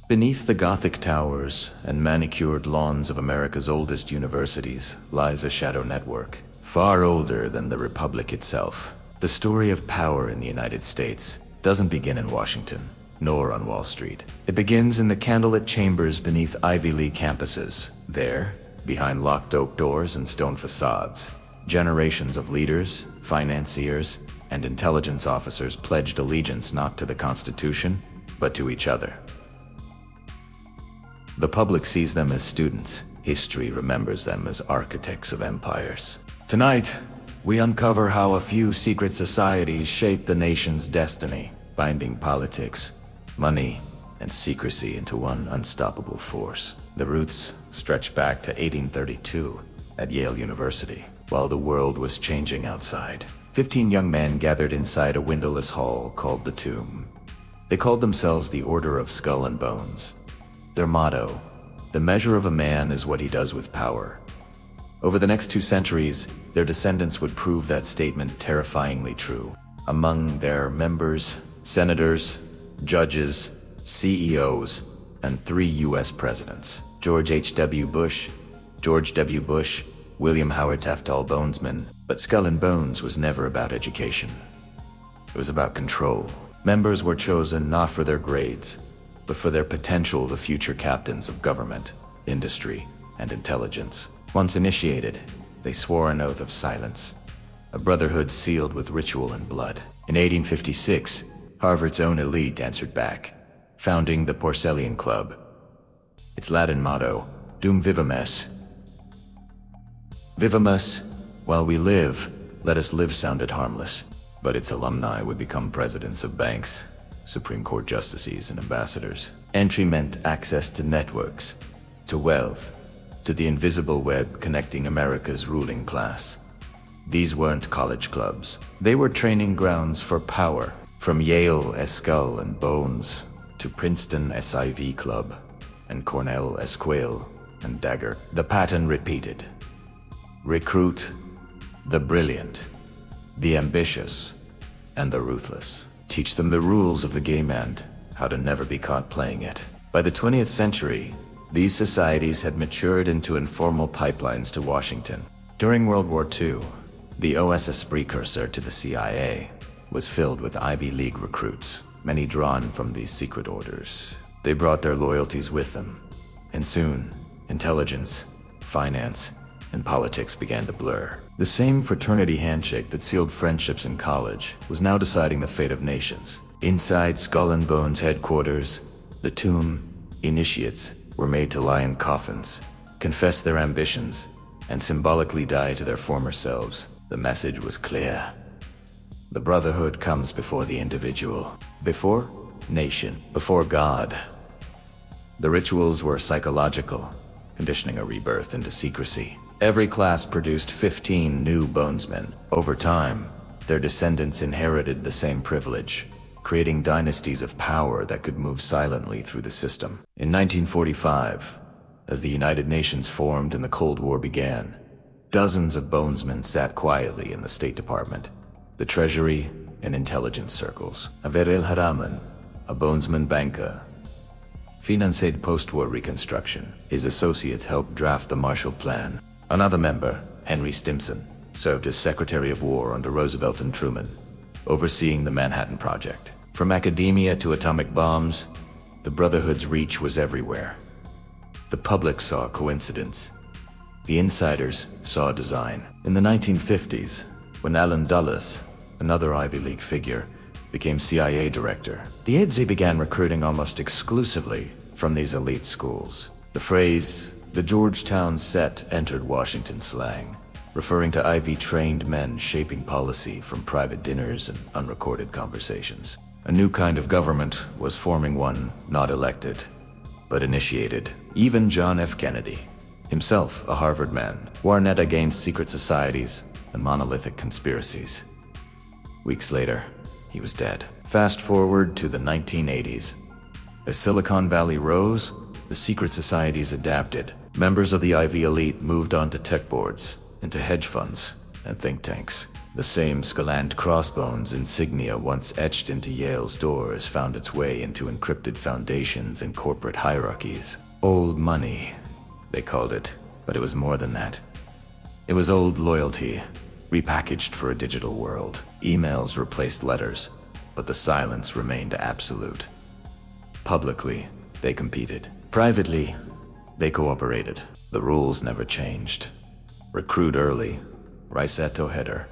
Beneath the Gothic towers and manicured lawns of America's oldest universities lies a shadow network, far older than the Republic itself. The story of power in the United States doesn't begin in Washington, nor on Wall Street. It begins in the candlelit chambers beneath Ivy League campuses. There, behind locked oak doors and stone facades, generations of leaders, financiers, and intelligence officers pledged allegiance not to the Constitution, but to each other. The public sees them as students. History remembers them as architects of empires. Tonight, we uncover how a few secret societies shape the nation's destiny, binding politics, money, and secrecy into one unstoppable force. The roots stretch back to 1832 at Yale University. While the world was changing outside, 15 young men gathered inside a windowless hall called the Tomb. They called themselves the Order of Skull and Bones. Their motto, "The measure of a man is what he does with power." Over the next 2 centuries, their descendants would prove that statement terrifyingly true. Among their members, senators, judges, CEOs, and 3 U.S. presidents: George H.W. Bush, George W. Bush, William Howard Taft, all Bonesmen. But Skull and Bones was never about education. It was about control. Members were chosen not for their grades, but for their potential, the future captains of government, industry, and intelligence. Once initiated, they swore an oath of silence, a brotherhood sealed with ritual and blood. In 1856, Harvard's own elite answered back, founding the Porcellian Club. Its Latin motto, Dum Vivamus. Vivamus, while we live, let us live, sounded harmless, but its alumni would become presidents of banks, Supreme Court justices, and ambassadors. Entry meant access to networks, to wealth, to the invisible web connecting America's ruling class. These weren't college clubs. They were training grounds for power, from Yale Skull and Bones to Princeton SIV Club and Cornell Quail and Dagger. The pattern repeated. Recruit the brilliant, the ambitious, and the ruthless. Teach them the rules of the game and how to never be caught playing it. By the 20th century, these societies had matured into informal pipelines to Washington. During World War II, the OSS precursor to the CIA was filled with Ivy League recruits, many drawn from these secret orders. They brought their loyalties with them, and soon, intelligence, finance, and politics began to blur. The same fraternity handshake that sealed friendships in college was now deciding the fate of nations. Inside Skull and Bones headquarters, the Tomb, initiates were made to lie in coffins, confess their ambitions, and symbolically die to their former selves. The message was clear. The brotherhood comes before the individual, before nation, before God. The rituals were psychological, conditioning a rebirth into secrecy. Every class produced 15 new Bonesmen. Over time, their descendants inherited the same privilege, creating dynasties of power that could move silently through the system. In 1945, as the United Nations formed and the Cold War began, dozens of Bonesmen sat quietly in the State Department, the Treasury, and intelligence circles. Averell Haraman, a Bonesman banker, financed post-war reconstruction. His associates helped draft the Marshall Plan. Another member, Henry Stimson, served as Secretary of War under Roosevelt and Truman, overseeing the Manhattan Project. From academia to atomic bombs, the Brotherhood's reach was everywhere. The public saw coincidence. The insiders saw design. In the 1950s, when Allen Dulles, another Ivy League figure, became CIA director, the agency began recruiting almost exclusively from these elite schools. The phrase, "the Georgetown set," entered Washington slang, referring to Ivy-trained men shaping policy from private dinners and unrecorded conversations. A new kind of government was forming, one not elected, but initiated. Even John F. Kennedy, himself a Harvard man, warned against secret societies and monolithic conspiracies. Weeks later, he was dead. Fast forward to the 1980s. As Silicon Valley rose, the secret societies adapted. Members of the Ivy elite moved on to tech boards, into hedge funds, and think tanks. The same scalant crossbones insignia once etched into Yale's doors found its way into encrypted foundations and corporate hierarchies. Old money, they called it, but it was more than that. It was old loyalty, repackaged for a digital world. Emails replaced letters, but the silence remained absolute. Publicly, they competed. Privately, they cooperated. The rules never changed. Recruit early, Riseto header.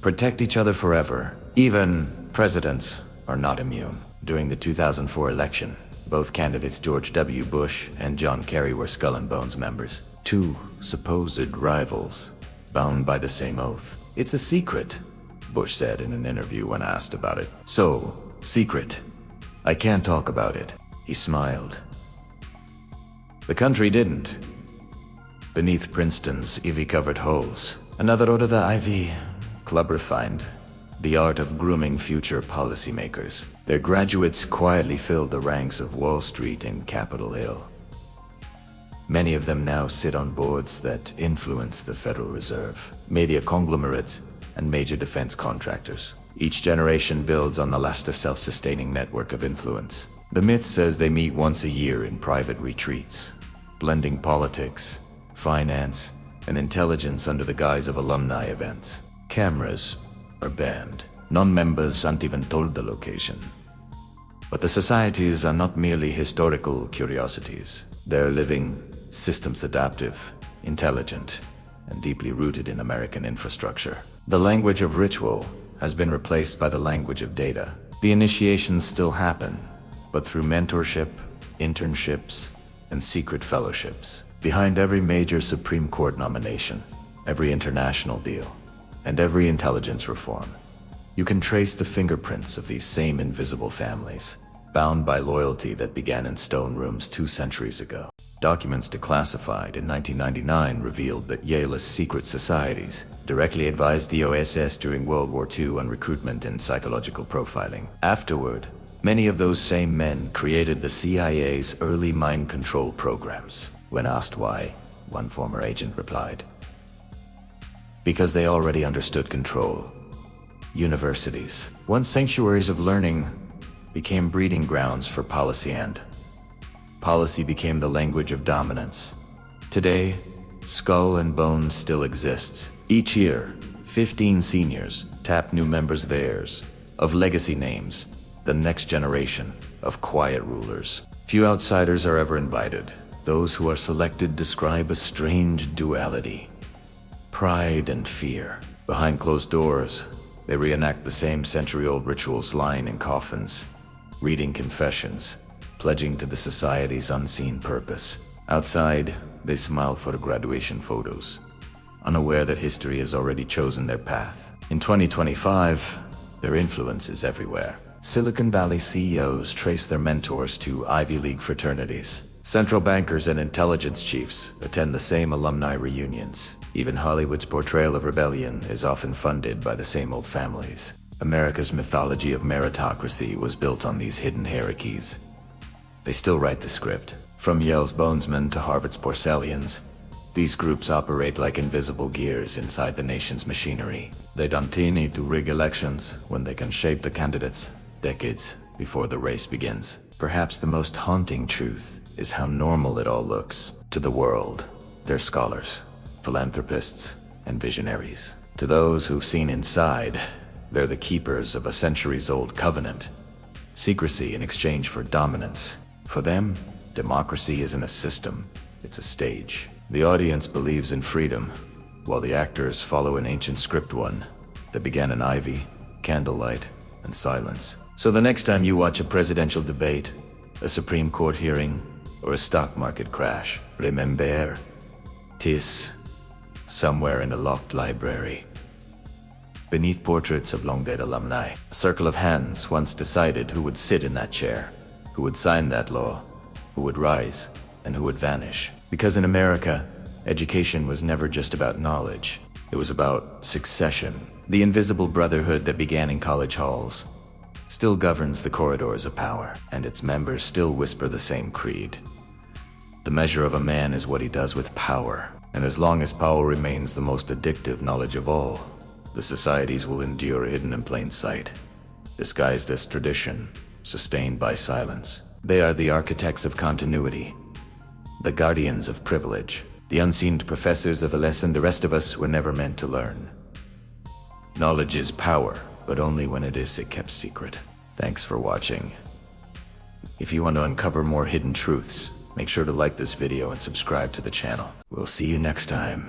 Protect each other forever. Even presidents are not immune. During the 2004 election, both candidates George W. Bush and John Kerry were Skull and Bones members. Two supposed rivals, bound by the same oath. "It's a secret," Bush said in an interview when asked about it. "So, secret. I can't talk about it." He smiled. The country didn't. Beneath Princeton's ivy-covered halls, another order the Ivy Club refined the art of grooming future policymakers. Their graduates quietly filled the ranks of Wall Street and Capitol Hill. Many of them now sit on boards that influence the Federal Reserve, media conglomerates, and major defense contractors. Each generation builds on the last a self-sustaining network of influence. The myth says they meet once a year in private retreats, blending politics, finance, and intelligence under the guise of alumni events. Cameras are banned. Non-members aren't even told the location. But the societies are not merely historical curiosities. They're living systems, adaptive, intelligent, and deeply rooted in American infrastructure. The language of ritual has been replaced by the language of data. The initiations still happen, but through mentorship, internships, and secret fellowships. Behind every major Supreme Court nomination, every international deal, and every intelligence reform, you can trace the fingerprints of these same invisible families, bound by loyalty that began in stone rooms 2 centuries ago. Documents declassified in 1999 revealed that Yale's secret societies directly advised the OSS during World War II on recruitment and psychological profiling. Afterward, many of those same men created the CIA's early mind control programs. When asked why, one former agent replied, "Because they already understood control." Universities, once sanctuaries of learning, became breeding grounds for policy, and policy became the language of dominance. Today, Skull and Bones still exists. Each year, 15 seniors tap new members theirs, of legacy names, the next generation of quiet rulers. Few outsiders are ever invited. Those who are selected describe a strange duality: pride and fear. Behind closed doors, they reenact the same century-old rituals, lying in coffins, reading confessions, pledging to the society's unseen purpose. Outside, they smile for the graduation photos, unaware that history has already chosen their path. In 2025, their influence is everywhere. Silicon Valley CEOs trace their mentors to Ivy League fraternities. Central bankers and intelligence chiefs attend the same alumni reunions. Even Hollywood's portrayal of rebellion is often funded by the same old families. America's mythology of meritocracy was built on these hidden hierarchies. They still write the script. From Yale's Bonesmen to Harvard's Porcellians, these groups operate like invisible gears inside the nation's machinery. They don't need to rig elections when they can shape the candidates decades before the race begins. Perhaps the most haunting truth is how normal it all looks. To the world, they're scholars, philanthropists, and visionaries. To those who've seen inside, they're the keepers of a centuries-old covenant. Secrecy in exchange for dominance. For them, democracy isn't a system, it's a stage. The audience believes in freedom, while the actors follow an ancient script, one that began in ivy, candlelight, and silence. So the next time you watch a presidential debate, a Supreme Court hearing, or a stock market crash, remember, 'tis somewhere in a locked library. Beneath portraits of long-dead alumni, a circle of hands once decided who would sit in that chair, who would sign that law, who would rise, and who would vanish. Because in America, education was never just about knowledge. It was about succession. The invisible brotherhood that began in college halls still governs the corridors of power, and its members still whisper the same creed. The measure of a man is what he does with power, and as long as power remains the most addictive knowledge of all, The societies will endure hidden in plain sight, disguised as tradition, sustained by silence. They are the architects of continuity, the guardians of privilege, the unseen professors of a lesson the rest of us were never meant to learn. Knowledge is power, but only when it is kept secret. Thanks for watching. If you want to uncover more hidden truths, make sure to like this video and subscribe to the channel. We'll see you next time.